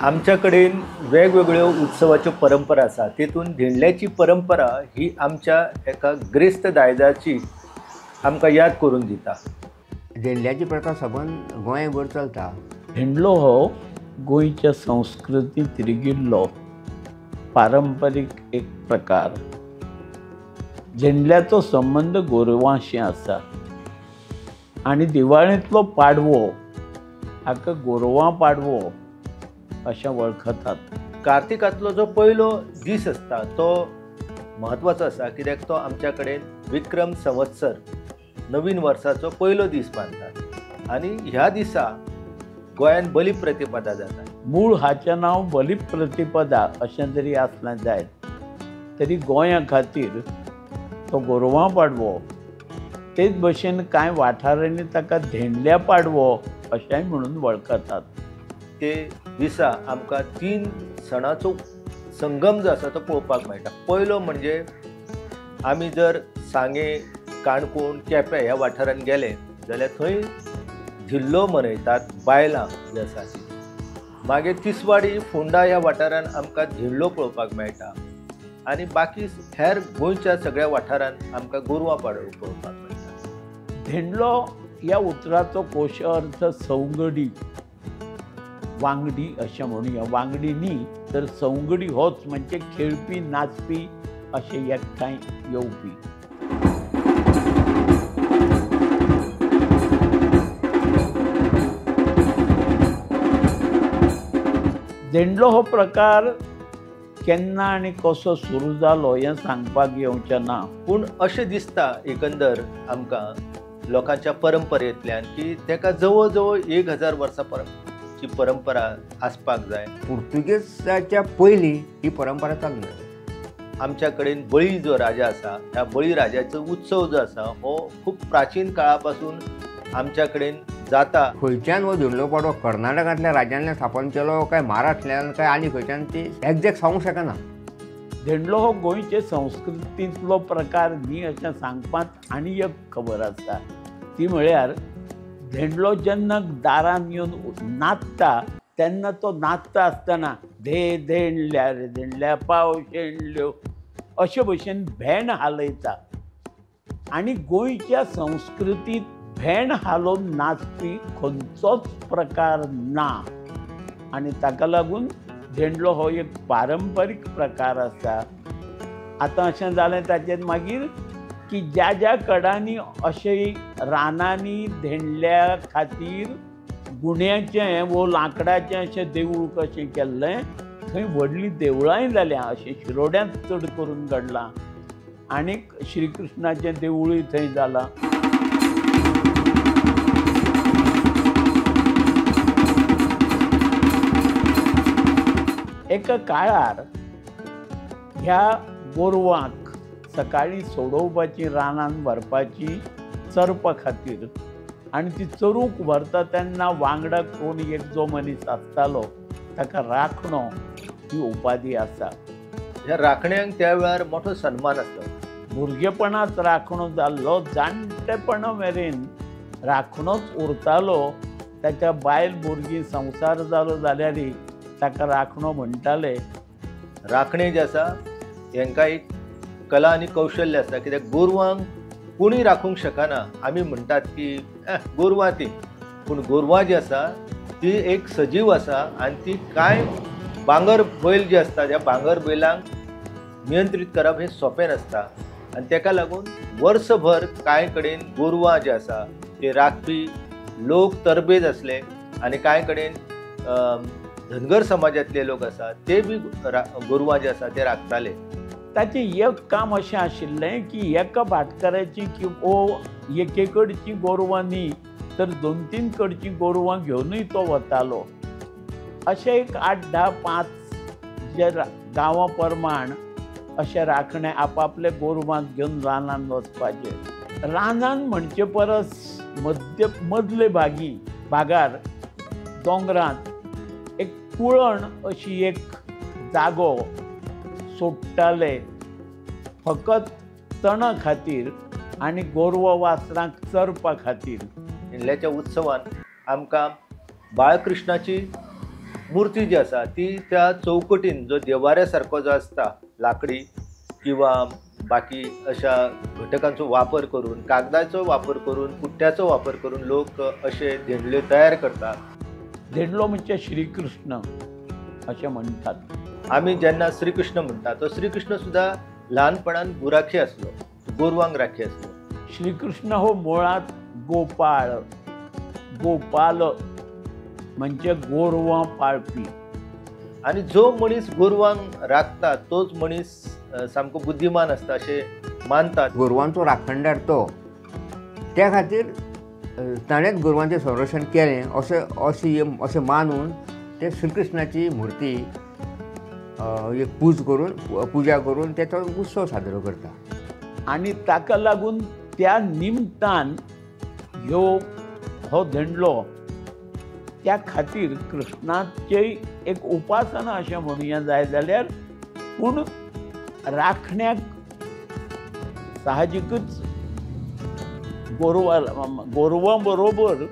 आमच्या कडेन वेगवेगळ्यो उत्सवाच्यो परंपरा आसा तेतून धेंडल्याची परंपरा ही आमच्या एका ग्रेस्त दायजाची आमकां याद करून दिता। धेंडल्याची प्रथा सबंद गोंयभर चलता। धेंडलो हो गोंयच्या संस्कृतींत रिगिल्लो पारंपारीक एक प्रकार। धेंडल्याचो संबंध गोरवांशी आसा आनी दिवाळेंतलो पाडवो हाका गोरवां पाडवो अशें वळखतात। कार्तिकांतलो जो पयलो दीस आसता तो म्हत्वाचो आसा, कित्याक तो आमच्या कडेन विक्रम संवत्सर नवीन वर्साचो पयलो दीस मानतात आनी ह्या दिसा गोंयांत बलिप्रतिपदा जाता। मूळ हाचें नांव बलिप्रतिपदा अशें जरी आसलें जायत तरी गोंया खातीर तो गोरवां पाडवो, तेच भशेन कांय वाठारांनी ताका धेंडल्या पाडवो अशेंय म्हणून वळखतात। ते दिसा आमकां 3 सणांचो संगम जो आसा तो पळोवपाक मेळटा। पयलो म्हणजे आमी जर सांगे, काणकोण, केपें ह्या वाठारांत गेले जाल्यार थंय धिल्लो मनयतात बायलां जे आसा ती। मागीर तिसवाडी, फोंडा ह्या वाठारांत आमकां धेंडलो पळोवपाक मेळटा आनी बाकी हेर गोंयच्या सगळ्या वाठारांत आमकां गोरवां पाडवो पळोवपाक मेळटा। धेंडलो ह्या उतराचो कोश अर्थ सवंगडी, वांगडी अशें म्हणुया। वांगडी न्ही तर सवंगडी होच म्हणजे खेळपी, नाचपी अशें एकठांय येवपी। धेंडलो हो प्रकार केन्ना आनी कसो सुरू जालो हें सांगपाक येवचें ना, पूण अशें दिसता एकंदर आमकां लोकांच्या परंपरेंतल्यान की तेका जवळ जवळ 1000 वर्सां ची परंपरा आसपाक जाय। पुर्तुगेजाच्या पयलीं ही परंपरा चालली। आमच्या कडेन बळी जो राजा आसा ह्या बळी राजाचो उत्सव जो आसा हो खूब प्राचीन काळा पासून आमच्या कडेन जाता। खंयच्यान हो धेंडलो पाडवो कर्नाटकांतल्या राज्यांतल्यान स्थापन केलो काय महाराष्ट्रांतल्यान काय आनी खंयच्यान ती एक्झॅक्ट सांगूंक शकना। धेंडलो हो गोंयचे संस्कृतींतलो प्रकार न्ही अशें सांगपाक आनी एक खबर आसा, ती म्हळ्यार धेंडलो जेन्ना दारान येवन नाचता तेन्ना तो नाचता आसतना धे धेंडल्या रे धेंडल्या पाव शेणल्यो अशे भशेन भेंड हालयता आनी गोंयच्या संस्कृतींत भेंड हालोवन नाचपी खंयचोच प्रकार ना आनी ताका लागून धेंडलो हो एक पारंपारीक प्रकार आसा। आतां अशें जालें ताचेर मागीर की ज्या ज्या कडांनी अशें रानांनी धेंडल्या खातीर गुण्याचें वो लांकडाचें अशें देवूळ कशें केल्लें, थंय व्हडलीं देवळांय जाल्यां, अशें शिरोड्यांत चड करून घडलां आनीक श्री कृष्णाचें देवूळय थंय जालां। एका काळार ह्या गोरवांक सकाळीं सोडोवपाची, रानांत व्हरपाची चरपा खातीर आनी ती चरूंक व्हरता तेन्ना वांगडा कोण एक जो मनीस आसतालो ताका राखणो ही उपाधी आसा। ह्या राखण्यांक त्या वेळार मोठो सन्मान आसलो। भुरगेपणांत राखणो जाल्लो जाणटेपणा मेरेन राखणोच उरतालो। ताच्या बायल भुरगीं संवसार जालो जाल्यारय ताका राखणो म्हणटाले। राखणे जे आसा हांकां एक कला आनी कौशल्य आसता, कित्याक गोरवांक कोणूय राखूंक शकना। आमी म्हणटात की गोरवां ती, पूण गोरवां जी आसा ती एक सजीव आसा आनी ती कांय भांगर बैल जे आसता त्या भांगर बैलांक नियंत्रीत करप हें सोंपें नासता आनी ताका लागून वर्सभर कांय कडेन गोरवां जे आसा ते राखपी लोक तरबेज आसले आनी कांय कडेन धनगर समाजांतले लोक आसा ते बी गोरवां जे आसा ते राखताले। ताचें एक काम अशें आशिल्लें की एका भाटकाराची की एके कडची गोरवां न्ही तर 2-3 कडची गोरवां घेवनूय तो वतालो। अशें एक 8-10, 5 जे गांवां प्रमाण अशें राखणे आपापले गोरवांक घेवन रानांत वचपाचे। रानांत म्हणचे परस मदले भागार दोंगरांत एक कुळण अशी एक जागो सोडटाले फकत तणा खातीर आनी गोरवां वासरांक चरपा खातीर। धेंडल्याच्या उत्सवान आमकां बाळकृष्णाची मुर्ती जी आसा ती त्या चौकटीन जो देवाऱ्या सारको जो आसता लाकडी किंवा बाकी अशा घटकांचो वापर करून, कागदाचो वापर करून, पुट्ट्याचो वापर करून लोक अशे धेंडल्यो तयार करतात. धेंडलो म्हणजे श्रीकृष्ण अशें म्हणटात. आमी जेन्ना श्रीकृष्ण म्हणटा तो श्रीकृष्ण सुद्धा ल्हानपणान गुराखी आसलो, गोरवांक राखी आसलो. श्रीकृष्ण हो मुळात गोपाळ, गोपाल म्हणजे गोरवां पाळपी. आणि जो मनीस गोरवांक राखता तोच मनीस सामको बुद्धिमान आसता अशें मानतात. गोरवांचो राखणदार तो, त्या खातीर ताणेंच गोरवांचें संरक्षण केलें अशें मानून ते श्रीकृष्णाची मुर्ती एक पुजा करून तेचो उत्सव साजरो करता. आणि ताका लागून त्या निमतान हो धेंडलो त्या खातीर कृष्णाची एक उपासना अशें म्हणुया जाय जाल्यार. पूण राखण्याक साहजिकच गोरवां बरोबर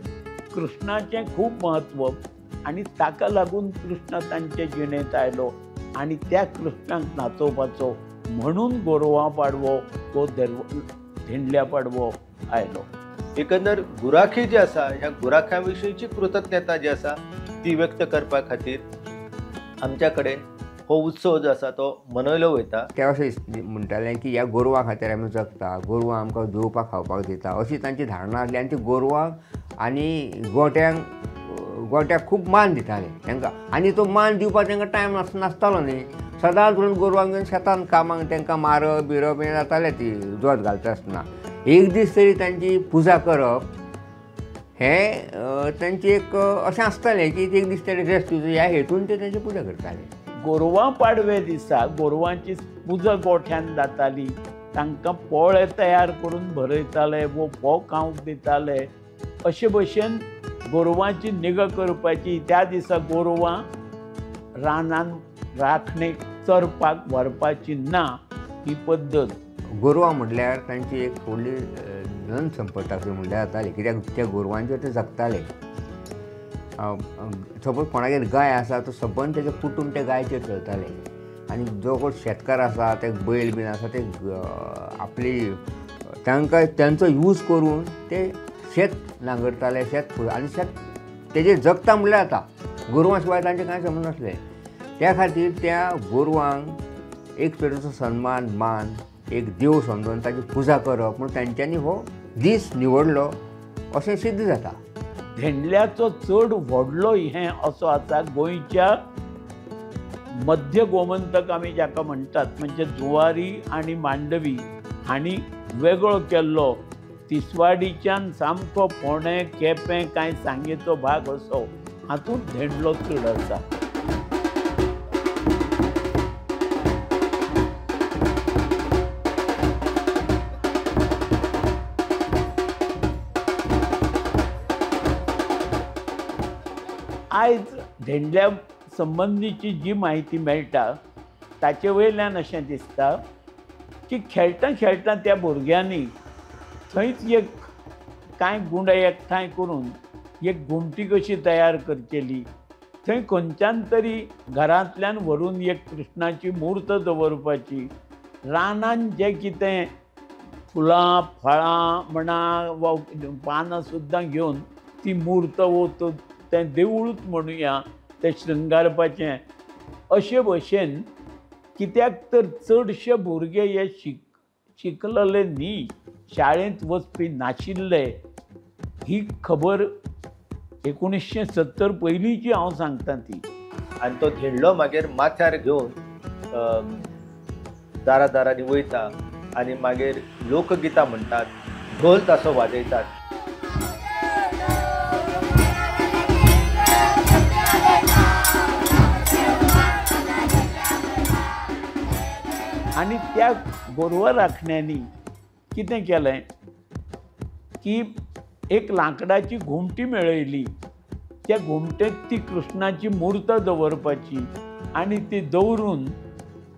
कृष्णाचें खूब म्हत्व आनी ताका लागून कृष्ण तांचे जिणेंत आयलो आनी त्या कृष्णाक नाचोवपाचो म्हणून गोरवां पाडवो तो धेंडल्या पाडवो आयलो. एकंदर गुराखी जी आसा ह्या गुराख्यां विशींची कृतज्ञता जी आसा ती व्यक्त करपा खातीर आमच्या कडेन हो उत्सव जो आसा तो मनयलो वयता. ते अशें म्हणटाले की ह्या गोरवां खातीर आमी जगता, गोरवां आमकां जेवपाक खावपाक दिता अशी तांची धारणा आसली. आनी ती गोरवांक आनी गोट्याक खूब मान दिताले तांकां. आनी तो मान दिवपाक तांकां टायम नासतालो न्ही. सदांच म्हणून गोरवांक घेवन शेतान कामाक तांकां मारप बिरप हें जातालें ती जोत घालता आसतना. एक दीस तरी तांची पुजा करप हें तांची एक अशें आसतालें की एक दीस तरी रेस्ट दिवचो ह्या हेतून ते तांची पुजा करताले. गोरवां पाडवे दिसा गोरवांची पुजा गोठ्यान जाताली. तांकां पोळे तयार करून भरयताले वो फोव खावंक दिताले. अशे भशेन गोरवांची निगा करपाची. त्या दिसा गोरवां रानान राखणेक चरपाक व्हरपाची ना ही पद्दत. गोरवां म्हटल्यार तांची एक व्हडली धन संपत्ता अशी म्हणल्यार जाताली. कित्याक त्या गोरवांचेर ते जगताले. सपोज कोणागेर गाय आसा तो सबंद तेजे कुटूंब त्या गायचेर चलताले. आनी जो कोण शेतकार आसा ते बैल बीन आसा ते आपली तांकां तांचो यूज करून ते शेत नांगरताले आनी शेत तेजेर जगता म्हणल्यार जाता. गोरवां शिवाय तांचें कांय संबंद नासलें. त्या खातीर त्या गोरवांक एक तरेचो सन्मान मान एक देव समजून ताची पुजा करप म्हणून तांच्यांनी हो दीस निवडलो अशें सिद्ध जाता. धेंडल्याचो चड व्हडलो हें असो आसा गोंयच्या मध्य गोमंतक आमी जाका म्हणटात म्हणजे जुवारी आनी मांडवी हांणी वेगळो केल्लो. तिसवाडीच्यान सामको फोंडे केपें कांय सांगेचो भाग असो हातूंत धेंडलो चड आसा. आयज धेंडल्या संबंधीची जी म्हायती मेळटा ताचे वयल्यान अशें दिसता की खेळटा खेळटा त्या भुरग्यांनी थंयच एक कांय गुंड एकठांय करून एक घुमटी कशी तयार करचेली. थंय खंयच्यान तरी घरांतल्यान व्हरून एक कृष्णाची मूर्त दवरपाची. रानान जें कितें फुलां फळां म्हणा वा पानां सुद्दां घेवन ती मूर्त वो तें देवूळच म्हणुया तें शृंगारपाचें. अशे भशेन कित्याक तर चडशे भुरगे हे शिकलेले न्ही, शाळेंत वचपी नाशिल्ले. ही खबर 1970 पयलींची हांव सांगता ती. आनी तो धेंडलो मागीर माथ्यार घेवन दारांनी वयता आनी मागीर लोकगितां म्हणटात, ढोल तासो वाजयतात. आनी त्या गोरवां राखण्यांनी कितें केलें की एक लांकडाची घुमटी मेळयली. त्या घुमटेक ती कृष्णाची मूर्त दवरपाची आनी ती दवरून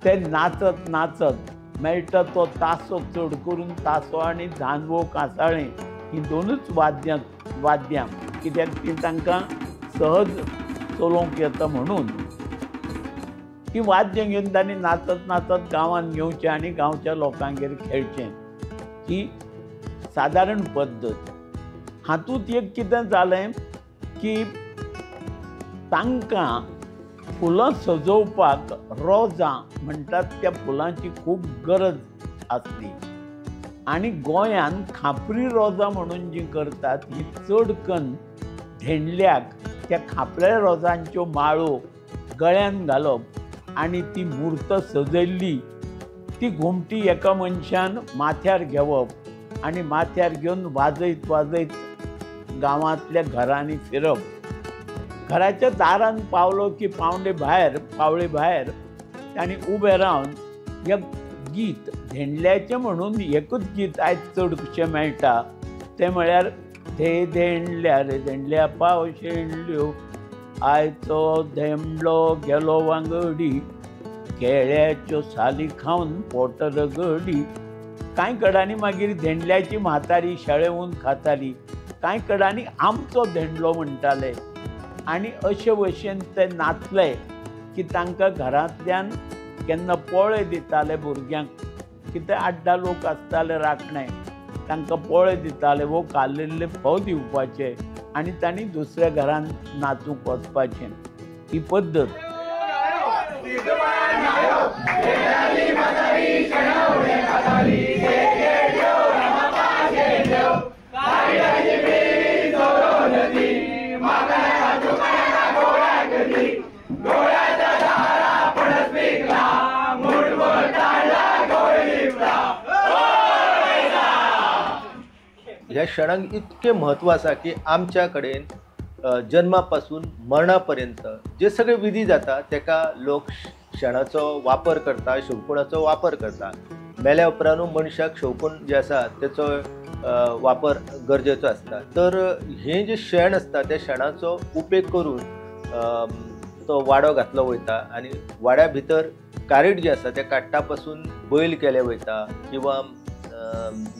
ते नाचत नाचत मेळटा तो तासो चड करून तासो आनी धानवो कांसाळें ही दोनूच वाद्यां कित्याक ती तांकां सहज चलोवंक येता म्हणून ती वाद्य घेवन तांणी नाचत नाचत गांवांत येवचें आनी गांवच्या लोकांगेर खेळचें ही सादारण पद्दत. हातूंत एक कितें जालें की तांकां फुलां सजोवपाक रोजां म्हणटात त्या फुलांची खूब गरज आसली आनी गोंयांत खापरी रोजां म्हणून जीं करतात ही चड कन्न धेणल्याक त्या खापऱ्या रोजांच्यो माळो गळ्यान घालप आनी ती मूर्त सजयल्ली ती घुमटी एका मनशान माथ्यार घेवप आनी माथ्यार घेवन वाजयत वाजयत गांवांतल्या घरांनी फिरप. घराच्या दारान पावलो की पावले भायर तांणी उबे रावन एक गीत धेणल्याचें म्हणून एकूच गीत आयज चडशें मेळटा तें म्हळ्यार धे धेणल्या रे धेणल्या पाव शेणल्यो आयचो धेंडलो गेलो वांगडी केळ्याच्यो साली खावन पोट रगडी. कांय कडांनी मागीर धेणल्याची म्हातारी शेळेवून खाताली, कांय कडांनी आमचो धेंडलो म्हणटाले आनी अशे भशेन ते नाचले की तांकां घरांतल्यान केन्ना पोळे दिताले भुरग्यांक, कितें 8-10 लोक आसताले राखणे तांकां पोळे दिताले वो कालिल्ले फोव दिवपाचे आनी तांणी दुसऱ्या घरान नाचूंक वचपाचें. ही पद्दत. ह्या क्षणांक इतकें म्हत्व आसा की आमच्या कडेन जन्मापासून मरणापर्यंत जे सगळे विधी जाता तेका लोक शेणाचो वापर करता, शेवकुणाचो वापर करता. मेल्या उपरांत मनशाक शेवकूण जे आसा तेचो वापर गरजेचो आसता. तर हे जे शेण आसता त्या शेणाचो उपेग करून तो वाडो घातलो वयता आनी वाड्या भितर कारीट जे आसा ते काडटा पासून बैल केले वयता किंवा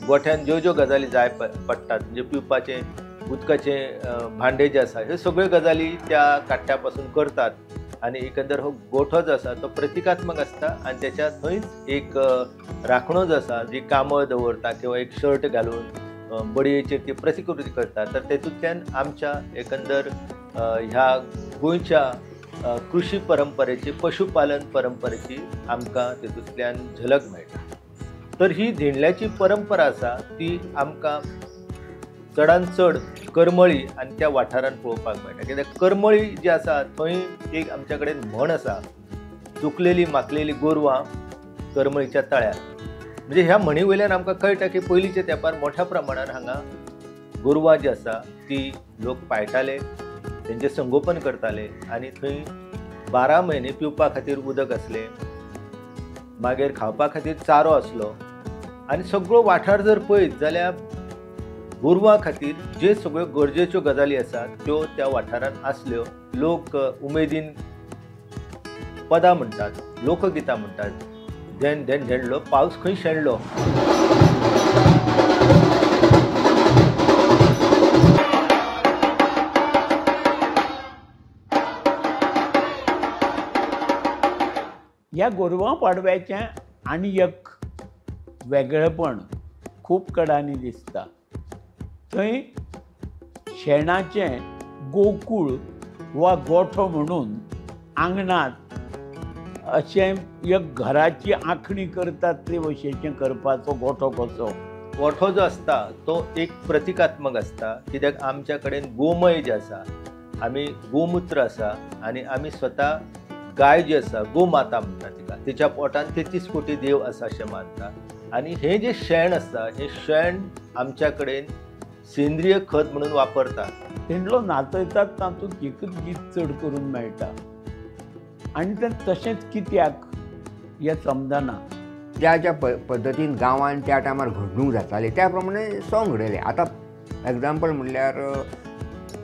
गोठ्यान ज्यो गजाली जाय पडटात म्हणजे पिवपाचे उदकाचे भांडे जे आसा हे सगळ्यो गजाली त्या काट्ट्या पासून करतात आनी एकंदर हो गोठो जो आसा तो प्रतिकात्मक आसता आनी त्याच्या थंयच एक राखणो जो आसा जी कांबळ दवरता किंवा एक शर्ट घालून बडयेचेर ती प्रतिकृती करता. तर तेतूंतल्यान आमच्या एकंदर ह्या गोंयच्या कृषी परंपरेची, पशुपालन परंपरेची आमकां तेतूंतल्यान झलक मेळटा. तर ही धेणल्याची परंपरा आसा ती आमकां चडांत चड करमळी आनी त्या वाठारांत पळोवपाक मेळटा. कित्याक करमळी जी आसा थंय एक आमच्या कडेन म्हण आसा, चुकलेली माकलेली गोरवां करमळीच्या तळ्यार. म्हणजे ह्या म्हणी वयल्यान आमकां कळटा की पयलींच्या तेंपार मोठ्या प्रमाणान हांगा गोरवां जी आसा ती लोक पाळटाले, तेंचें संगोपन करताले आनी थंय 12 म्हयने पिवपा खातीर उदक आसलें, मागीर खावपा खातीर चारो आसलो आनी सगळो वाठार जर पळयत जाल्यार गोरवां खातीर जे सगळ्यो गरजेच्यो गजाली आसात त्यो त्या वाठारांत आसल्यो. लोक उमेदीन पदां म्हणटात, लोकगितां म्हणटात. धेण धेण धेणलो पावस खंय शेणलो. ह्या गोरवां पाडव्याचें आनी एक वेगळेपण खूब कडांनी दिसता. थंय शेणाचें गोकुळ वा गोठो म्हणून आंगणात अशें एक घराची आंखणी करतात ते भशेचें करपाचो गोठो कसो. गोठो जो आसता तो एक प्रतिकात्मक आसता कित्याक आमच्या कडेन गोमय जे आसा, आमी गोमुत्र आसा आनी आमी स्वता गाय जी आसा गोमाता म्हणटा तिका, तिच्या पोटान 33 कोटी देव आसा अशें मानता. आनी हे जे शेण आसता हे शेण आमच्या कडेन सेंद्रीय खत म्हणून वापरतात. धेणलो नाचयतात तातूंत एकच गीत चड करून मेळटा आनी तें तशेंच कित्याक हें समजना. ज्या ज्या पद्दतीन गांवांत त्या टायमार घडणूक जाताली त्या प्रमाणे सॉंग घडयले. आतां एग्जाम्पल म्हणल्यार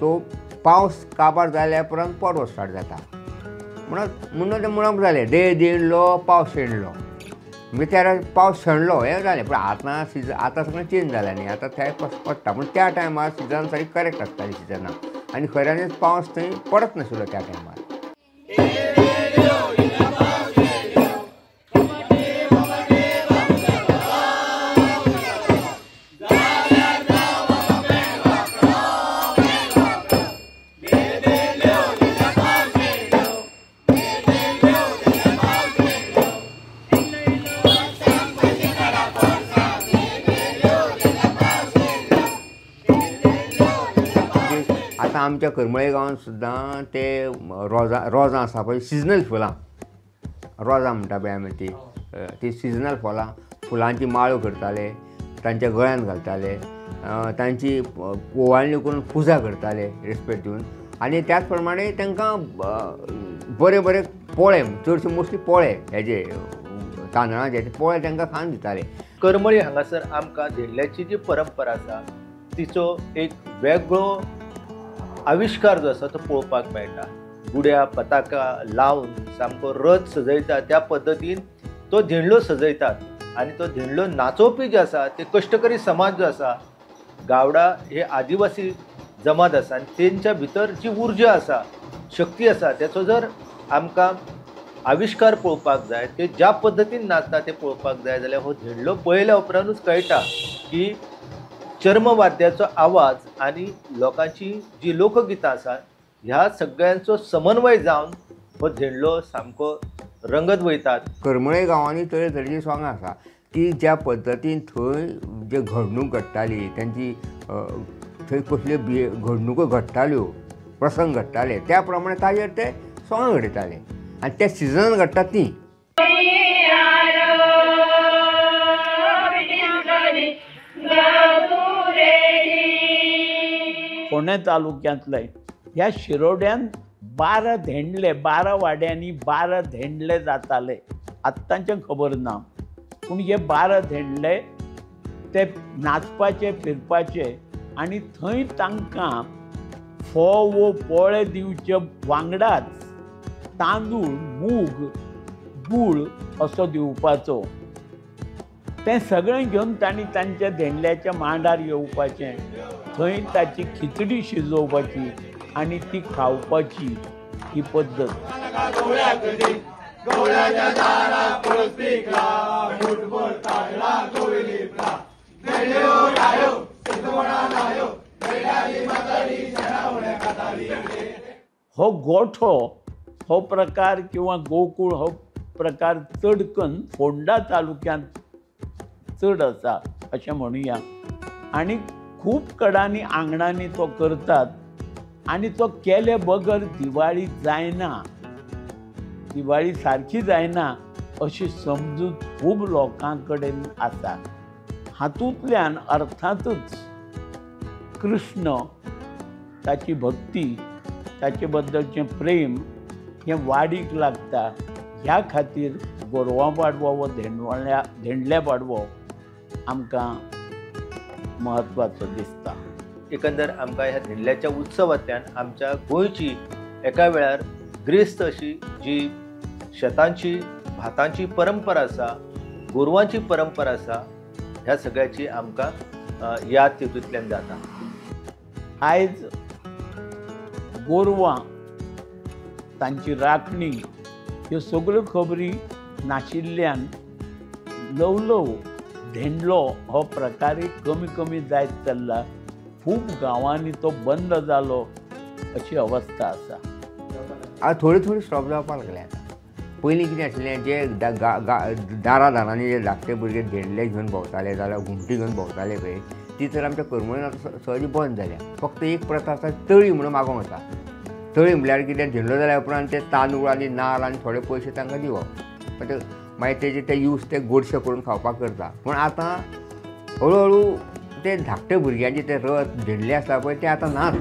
तो पावस काबार जाल्या उपरांत परवो स्टार्ट जाता म्हणून तें म्हणप जालें दे देणलो पावस शेणलो म्हणजे त्या पावस शेणलो हें जालें. पूण आतां सगळें चेंज जालें न्ही, आतां ते पडटा. पूण त्या टायमार सिजन सारकी करेक्ट आसताली सिजनाक. आनी खऱ्यांनीच पावस थंय पडत नाशिल्लो त्या टायमार. आतां आमच्या करमळे गांवांत सुद्दां ते रोजां आसा पळय, सिजनल फुलां, रोजां म्हणटा पळय आमी ती सिजनल फुलांची माळो करताले, तांच्या गळ्यांत घालताले, तांची ओवाळणी करून पुजा करताले रेस्पेक्ट दिवन. आनी त्याच प्रमाणे तांकां बरे बरे पोळे, चडशे मोस्टली पोळे हेजे तांदळाचे पोळे तांकां खावन दिताले. करमळी हांगासर आमकां धेडल्याची जी परंपरा आसा तिचो एक वेगळो आविष्कार जो आसा तो पळोवपाक मेळटा. गुड्या पताका लावन सामको रथ सजयता त्या पद्दतीन तो धेंडलो सजयतात आनी तो धेंडलो नाचोवपी जे आसा ते कश्टकरी समाज जो आसा, गावडा हे आदिवासी जमात आसा आनी तेंच्या भितर जी उर्जा आसा, शक्ती आसा, तेचो जर आमकां आविष्कार पळोवपाक जाय, ते ज्या पद्दतीन नाचता ते पळोवपाक जाय जाल्यार हो धेंडलो पळयल्या उपरांतूच कळटा की चर्मवाद्याचो आवाज आणि लोकांची जी लोकगितां आसा ह्या सगळ्यांचो समन्वय जावन हो धेंडलो सामको रंगत वयतात. करमळे गांवांनी तरेतरेची सोंगां आसा की ज्या पद्दतीन थंय जे घडणूक घडटाली, त्यांची थंय कसल्यो घडणुको घडटाल्यो, प्रसंग घडटाले, त्या प्रमाणे ताजेर ते सोंगां घडयताले आनी त्या सिजनान घडटात ती. फोंडे तालुक्यांतले ह्या शिरोड्यान 12 धेंडले, 12 वाड्यांनी 12 धेंडले जाताले. आत्तांचें खबर ना, पूण हे 12 धेंडले ते नाचपाचे, फिरपाचे आनी थंय तांकां फोव पोळे दिवचे वांगडाच तांदूळ, मूग, गूळ असो दिवपाचो. तें सगळें घेवन तांणी तांच्या धेंडल्याच्या मांडार येवपाचें, थंय ताची खिचडी शिजोवपाची आनी ती खावपाची ही पद्दत. हो गोठो हो प्रकार किंवा गोकुळ हो प्रकार चड करून फोंडा तालुक्यांत चड आसा अशें म्हणुया. आनी खूब कडांनी आंगणांनी तो करतात आनी तो केले बगर दिवाळी जायना, दिवाळी सारकी जायना अशी समजूत खूब लोकां कडेन आसा. हातूंतल्यान अर्थातूच कृष्ण, ताची भक्ती, ताचे बद्दलचें प्रेम हें वाडीक लागता. ह्या खातीर गोरवां पाडवो वो धेंडल्या पाडवो आमकां महत्वाचो दिसता. एकंदर आमकां ह्या धेंडल्याच्या उत्सवांतल्यान आमच्या गोंयची एका वेळार ग्रेस्त अशी जी शेतांची, भातांची परंपरा आसा, गोरवांची परंपरा आसा, ह्या सगळ्याची आमकां याद तितूंतल्यान जाता. आयज गोरवां, तांची राखणी ह्यो सगळ्यो खबरी नाशिल्ल्यान ल्हव ल्हव धेंडलो हो प्रकारय कमी कमी जायत चल्ला. खूब गांवांनी तो बंद जालो अशी अवस्था आसा. आज थोडी स्टॉप जावपाक लागले. आतां पयलीं कितें आशिल्लें, जे दारांनी जे धाकटे भुरगे धेंडले घेवन भोंवताले जाल्यार घुमटी घेवन भोंवताले पळय, ती तर आमच्या करमळीन आतां सहजी बंद जाल्या. फक्त एक प्रथा आसा, तळी म्हणून मागोंक येता. तळी म्हळ्यार कितें, धेंडलो जाल्या उपरांत ते तांदूळ आनी नाल्ल आनी थोडे पयशे तांकां दिवप, मागीर तेजे ते यूज ते गोडशे करून खावपाक करता. पूण आतां हळू हळू ते धाकटे भुरग्यांचे ते रथ धेंडले आसता पळय ते आतां नाच.